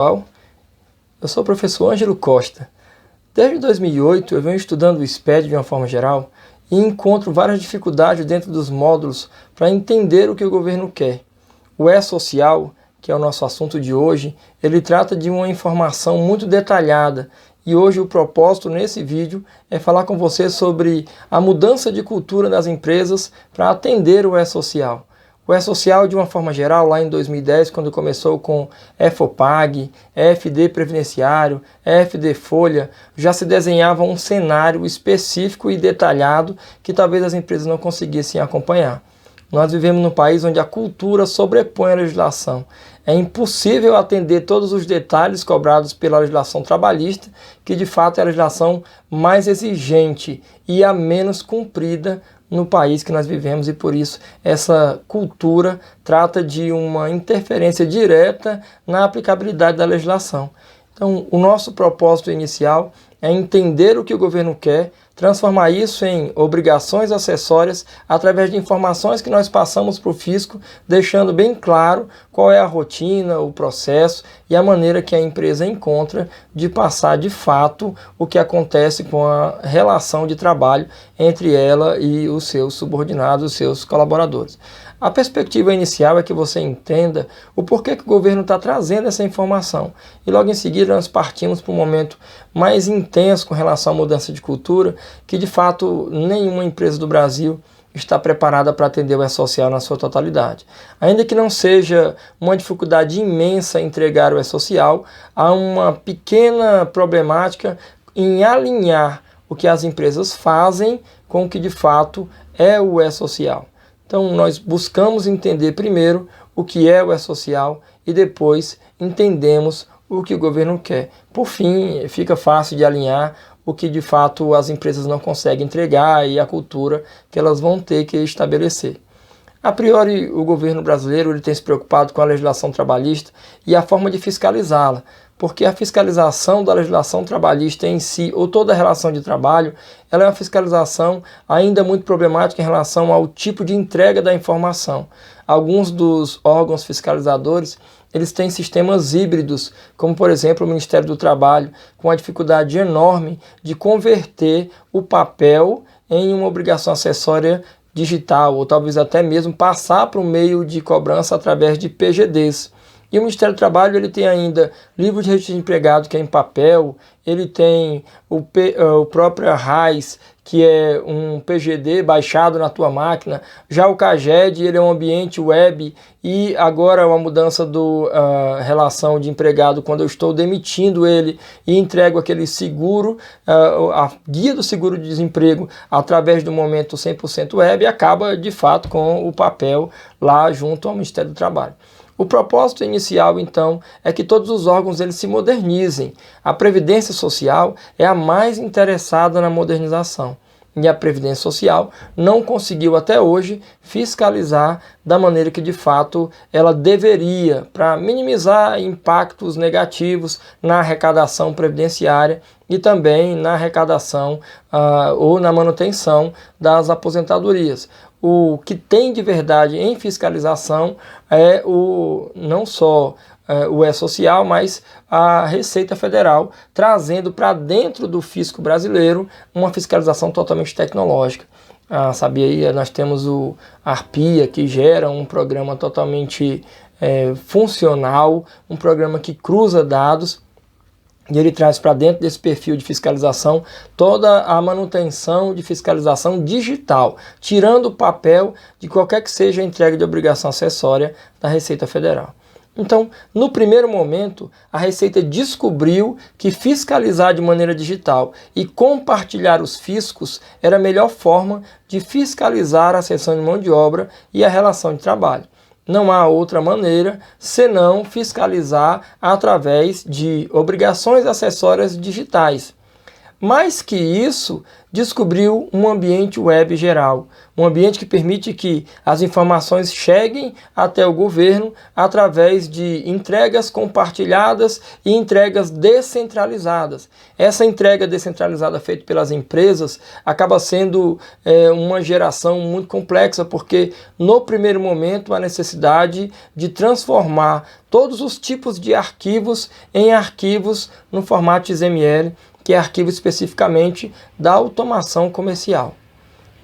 Eu sou o professor Ângelo Costa. Desde 2008 eu venho estudando o SPED de uma forma geral e encontro várias dificuldades dentro dos módulos para entender o que o governo quer. O E-Social, que é o nosso assunto de hoje, ele trata de uma informação muito detalhada e hoje o propósito nesse vídeo é falar com você sobre a mudança de cultura das empresas para atender o E-Social. O E-Social, de uma forma geral, lá em 2010, quando começou com EFOPAG, EFD Previdenciário, EFD Folha, já se desenhava um cenário específico e detalhado que talvez as empresas não conseguissem acompanhar. Nós vivemos num país onde a cultura sobrepõe a legislação. É impossível atender todos os detalhes cobrados pela legislação trabalhista, que de fato é a legislação mais exigente e a menos cumprida no país que nós vivemos, e por isso essa cultura trata de uma interferência direta na aplicabilidade da legislação. Então, o nosso propósito inicial é entender o que o governo quer, transformar isso em obrigações acessórias através de informações que nós passamos para o fisco, deixando bem claro qual é a rotina, o processo e a maneira que a empresa encontra de passar de fato o que acontece com a relação de trabalho entre ela e os seus subordinados, os seus colaboradores. A perspectiva inicial é que você entenda o porquê que o governo está trazendo essa informação. E logo em seguida nós partimos para um momento mais intenso com relação à mudança de cultura, que de fato nenhuma empresa do Brasil está preparada para atender o E-Social na sua totalidade. Ainda que não seja uma dificuldade imensa entregar o E-Social, há uma pequena problemática em alinhar o que as empresas fazem com o que de fato é o E-Social. Então nós buscamos entender primeiro o que é o E-Social e depois entendemos o que o governo quer. Por fim, fica fácil de alinhar o que de fato as empresas não conseguem entregar e a cultura que elas vão ter que estabelecer. A priori, o governo brasileiro ele tem se preocupado com a legislação trabalhista e a forma de fiscalizá-la, porque a fiscalização da legislação trabalhista em si, ou toda a relação de trabalho, ela é uma fiscalização ainda muito problemática em relação ao tipo de entrega da informação. Alguns dos órgãos fiscalizadores, eles têm sistemas híbridos, como por exemplo o Ministério do Trabalho, com a dificuldade enorme de converter o papel em uma obrigação acessória digital, ou talvez até mesmo passar para um meio de cobrança através de PGDs. E o Ministério do Trabalho ele tem ainda livro de registro de empregado, que é em papel, ele tem o próprio RAIS, que é um PGD baixado na tua máquina. Já o CAGED, ele é um ambiente web, e agora uma mudança do relação de empregado, quando eu estou demitindo ele e entrego aquele seguro, a guia do seguro-desemprego através do momento 100% web, acaba de fato com o papel lá junto ao Ministério do Trabalho. O propósito inicial, então, é que todos os órgãos eles se modernizem. A Previdência Social é a mais interessada na modernização. E a Previdência Social não conseguiu até hoje fiscalizar da maneira que de fato ela deveria, para minimizar impactos negativos na arrecadação previdenciária e também na arrecadação ou na manutenção das aposentadorias. O que tem de verdade em fiscalização é não só o E-Social, mas a Receita Federal, trazendo para dentro do fisco brasileiro uma fiscalização totalmente tecnológica. Sabia aí, nós temos o ARPIA, que gera um programa totalmente funcional, um programa que cruza dados, e ele traz para dentro desse perfil de fiscalização toda a manutenção de fiscalização digital, tirando o papel de qualquer que seja a entrega de obrigação acessória da Receita Federal. Então, no primeiro momento, a Receita descobriu que fiscalizar de maneira digital e compartilhar os fiscos era a melhor forma de fiscalizar a cessão de mão de obra e a relação de trabalho. Não há outra maneira senão fiscalizar através de obrigações acessórias digitais. Mais que isso, descobriu um ambiente web geral, um ambiente que permite que as informações cheguem até o governo através de entregas compartilhadas e entregas descentralizadas. Essa entrega descentralizada feita pelas empresas acaba sendo uma geração muito complexa, porque no primeiro momento há necessidade de transformar todos os tipos de arquivos em arquivos no formato XML, que é arquivo especificamente da automação comercial.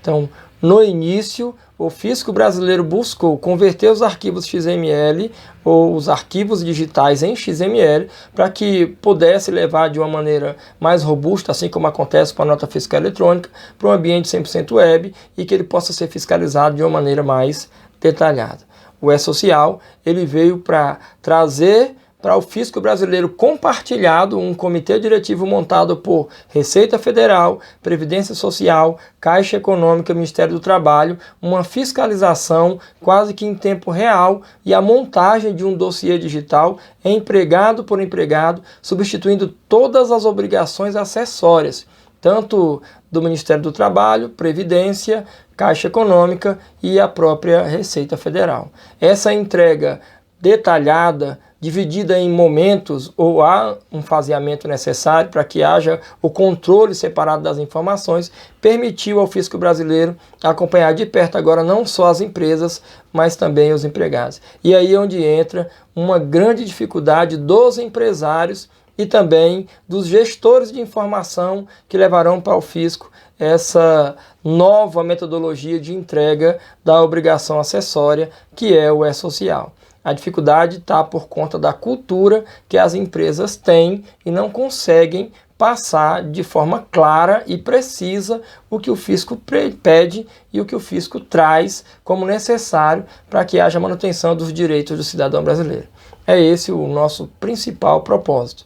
Então, no início, o fisco brasileiro buscou converter os arquivos XML ou os arquivos digitais em XML para que pudesse levar de uma maneira mais robusta, assim como acontece com a nota fiscal eletrônica, para um ambiente 100% web e que ele possa ser fiscalizado de uma maneira mais detalhada. O E-Social, ele veio para trazer para o fisco brasileiro compartilhado, um comitê diretivo montado por Receita Federal, Previdência Social, Caixa Econômica, Ministério do Trabalho, uma fiscalização quase que em tempo real e a montagem de um dossiê digital empregado por empregado, substituindo todas as obrigações acessórias, tanto do Ministério do Trabalho, Previdência, Caixa Econômica e a própria Receita Federal. Essa entrega detalhada, dividida em momentos, ou há um faseamento necessário para que haja o controle separado das informações, permitiu ao fisco brasileiro acompanhar de perto agora não só as empresas, mas também os empregados. E aí é onde entra uma grande dificuldade dos empresários e também dos gestores de informação que levarão para o fisco essa nova metodologia de entrega da obrigação acessória, que é o E-Social. A dificuldade está por conta da cultura que as empresas têm e não conseguem passar de forma clara e precisa o que o fisco pede e o que o fisco traz como necessário para que haja manutenção dos direitos do cidadão brasileiro. É esse o nosso principal propósito.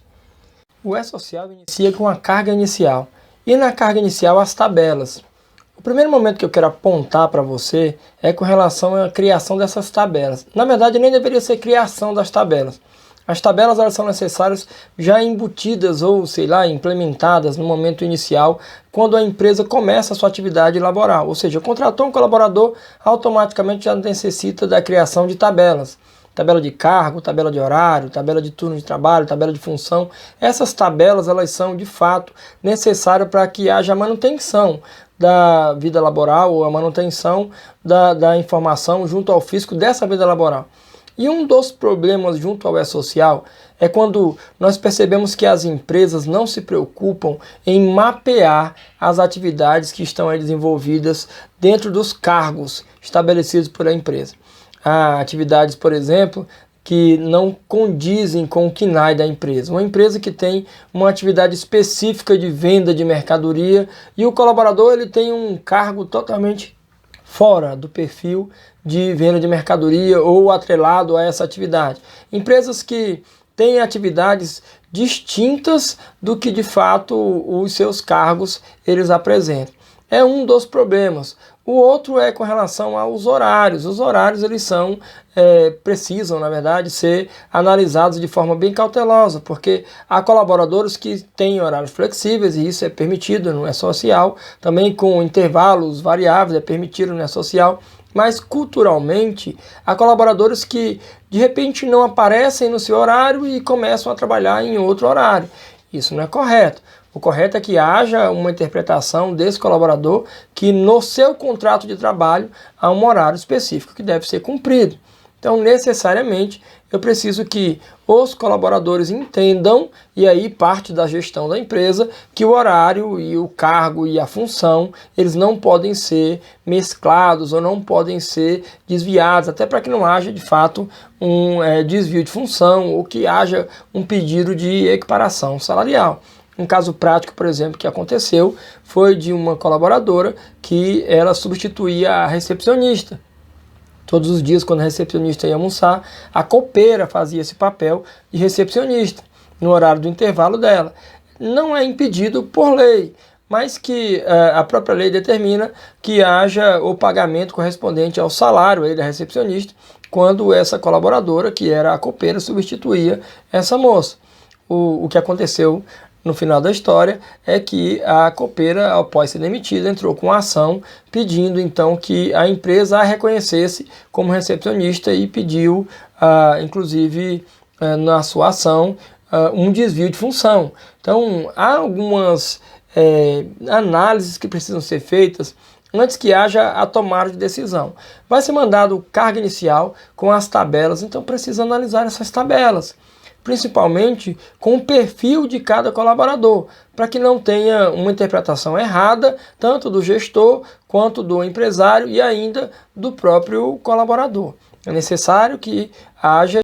O E-Social inicia com a carga inicial e na carga inicial as tabelas. O primeiro momento que eu quero apontar para você é com relação à criação dessas tabelas. Na verdade, nem deveria ser criação das tabelas. As tabelas elas são necessárias já embutidas ou, sei lá, implementadas no momento inicial, quando a empresa começa a sua atividade laboral. Ou seja, contratou um colaborador, automaticamente já necessita da criação de tabelas. Tabela de cargo, tabela de horário, tabela de turno de trabalho, tabela de função. Essas tabelas elas são, de fato, necessárias para que haja manutenção da vida laboral ou a manutenção da informação junto ao fisco dessa vida laboral. E um dos problemas junto ao E-Social é quando nós percebemos que as empresas não se preocupam em mapear as atividades que estão aí desenvolvidas dentro dos cargos estabelecidos pela empresa. Há atividades, por exemplo, que não condizem com o KNAI da empresa. Uma empresa que tem uma atividade específica de venda de mercadoria e o colaborador ele tem um cargo totalmente fora do perfil de venda de mercadoria ou atrelado a essa atividade. Empresas que têm atividades distintas do que de fato os seus cargos eles apresentam. É um dos problemas. O outro é com relação aos horários. Os horários eles precisam, na verdade, ser analisados de forma bem cautelosa, porque há colaboradores que têm horários flexíveis e isso é permitido no E-Social, também com intervalos variáveis é permitido no E-Social, mas culturalmente há colaboradores que de repente não aparecem no seu horário e começam a trabalhar em outro horário. Isso não é correto. O correto é que haja uma interpretação desse colaborador que no seu contrato de trabalho há um horário específico que deve ser cumprido. Então, necessariamente, eu preciso que os colaboradores entendam, e aí parte da gestão da empresa, que o horário e o cargo e a função, eles não podem ser mesclados ou não podem ser desviados, até para que não haja, de fato, um desvio de função ou que haja um pedido de equiparação salarial. Um caso prático, por exemplo, que aconteceu foi de uma colaboradora que ela substituía a recepcionista. Todos os dias, quando a recepcionista ia almoçar, a copeira fazia esse papel de recepcionista no horário do intervalo dela. Não é impedido por lei, mas que a própria lei determina que haja o pagamento correspondente ao salário aí da recepcionista quando essa colaboradora, que era a copeira, substituía essa moça. O que aconteceu no final da história é que a copeira, após ser demitida, entrou com ação pedindo então que a empresa a reconhecesse como recepcionista e pediu, inclusive, na sua ação, um desvio de função. Então, há algumas análises que precisam ser feitas antes que haja a tomada de decisão. Vai ser mandado carga inicial com as tabelas, então precisa analisar essas tabelas, principalmente com o perfil de cada colaborador, para que não tenha uma interpretação errada, tanto do gestor quanto do empresário e ainda do próprio colaborador. É necessário que haja